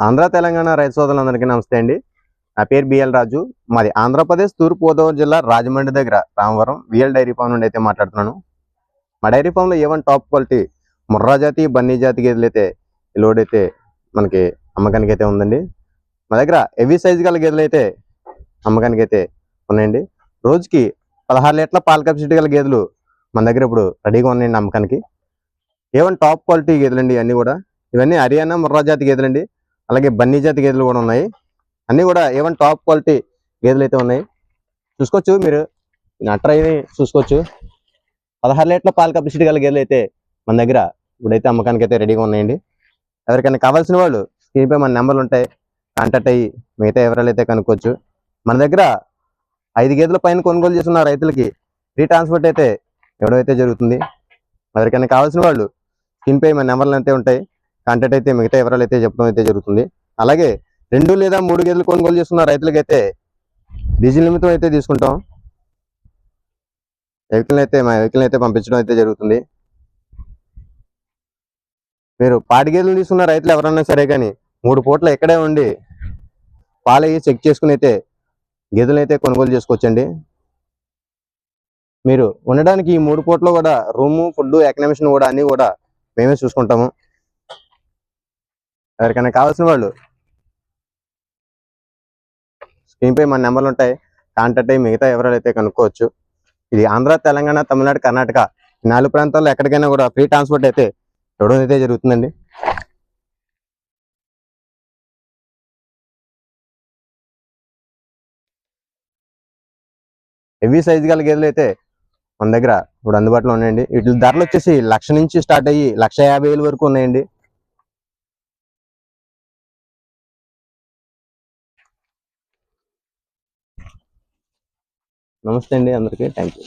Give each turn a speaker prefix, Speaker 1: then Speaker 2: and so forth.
Speaker 1: ఆంధ్ర తెలంగాణ రైతు సోదరులందరికీ నమస్తే అండి. నా పేరు బిఎల్ రాజు. మాది ఆంధ్రప్రదేశ్ తూర్పుగోదావరి జిల్లా రాజమండ్రి దగ్గర రామవరం విఎల్ డైరీ ఫామ్ నుండి అయితే మాట్లాడుతున్నాను. మా డైరీ ఫామ్లో ఏవన్ టాప్ క్వాలిటీ ముర్రా జాతి బన్నీ జాతి గేదెలు అయితే లోడ్ అయితే మనకి అమ్మకానికి అయితే ఉందండి. మా దగ్గర హెవీ సైజు గల గేదెలు అయితే అమ్మకానికి అయితే ఉన్నాయండి. రోజుకి 16 లీటర్ల పాల కెపాసిటీ గల గేదెలు మన దగ్గర ఇప్పుడు రెడీగా ఉన్నాయండి అమ్మకానికి. ఏవన్ టాప్ క్వాలిటీ గేదెలండి ఇవన్నీ కూడా. ఇవన్నీ హర్యానా ముర్రా జాతి గేదెలండి. అలాగే బన్నీ జాతి గేదెలు కూడా ఉన్నాయి. అన్నీ కూడా ఏవన్ టాప్ క్వాలిటీ గేదెలు అయితే ఉన్నాయి. చూసుకోవచ్చు, మీరు నట్రైని చూసుకోవచ్చు. 16 లీటర్ల పాల కెపాసిటీ గల గేదెలు అయితే మన దగ్గర ఇప్పుడైతే అమ్మకానికి అయితే రెడీగా ఉన్నాయండి. ఎవరికైనా కావాల్సిన వాళ్ళు స్క్రీన్పై మన నెంబర్లు ఉంటాయి, కాంటాక్ట్ అయ్యి మిగతా వివరాలు అయితే కనుక్కోవచ్చు. మన దగ్గర 5 గేదెల పైన కొనుగోలు చేస్తున్న రైతులకి ఫ్రీ ట్రాన్స్పోర్ట్ అయితే ఇవ్వడం అయితే జరుగుతుంది. ఎవరికైనా కావాల్సిన వాళ్ళు స్క్రీన్పై మన నెంబర్లు అయితే ఉంటాయి, కాంటాక్ట్ అయితే మిగతా వివరాలు అయితే చెప్పడం అయితే జరుగుతుంది. అలాగే 2 లేదా 3 గేదెలు కొనుగోలు చేస్తున్న రైతులకైతే డీజిల్ నిమిత్తం అయితే తీసుకుంటాం. మా వెహికల్ అయితే పంపించడం అయితే జరుగుతుంది. మీరు పాడి గేదెలు తీసుకున్న రైతులు ఎవరన్నా సరే కానీ 3 పూట్ల ఇక్కడే ఉండి పాలయ్యి చెక్ చేసుకుని అయితే గేదెలు అయితే కొనుగోలు చేసుకోవచ్చండి. మీరు ఉండడానికి ఈ 3 పూట్ల కూడా రూము, ఫుడ్, అకామిడేషన్ కూడా అన్ని కూడా మేమే చూసుకుంటాము. ఎవరికైనా కావాల్సిన వాళ్ళు స్క్రీన్పై మన నెంబర్లు ఉంటాయి, కాంటాక్ట్ అయ్యి మిగతా వివరాలు అయితే కనుక్కోవచ్చు. ఇది ఆంధ్ర, తెలంగాణ, తమిళనాడు, కర్ణాటక 4 ప్రాంతాల్లో ఎక్కడికైనా కూడా ఫ్రీ ట్రాన్స్పోర్ట్ అయితే ఇవ్వడం అయితే జరుగుతుందండి. హెవీ సైజ్ గల గేదెలు అయితే మన దగ్గర ఇప్పుడు అందుబాటులో ఉన్నాయండి. వీటి ధరలు వచ్చేసి 1,00,000 నుంచి స్టార్ట్ అయ్యి 1,50,000 వరకు ఉన్నాయండి. నమస్తే అండి అందరికీ, థ్యాంక్ యూ.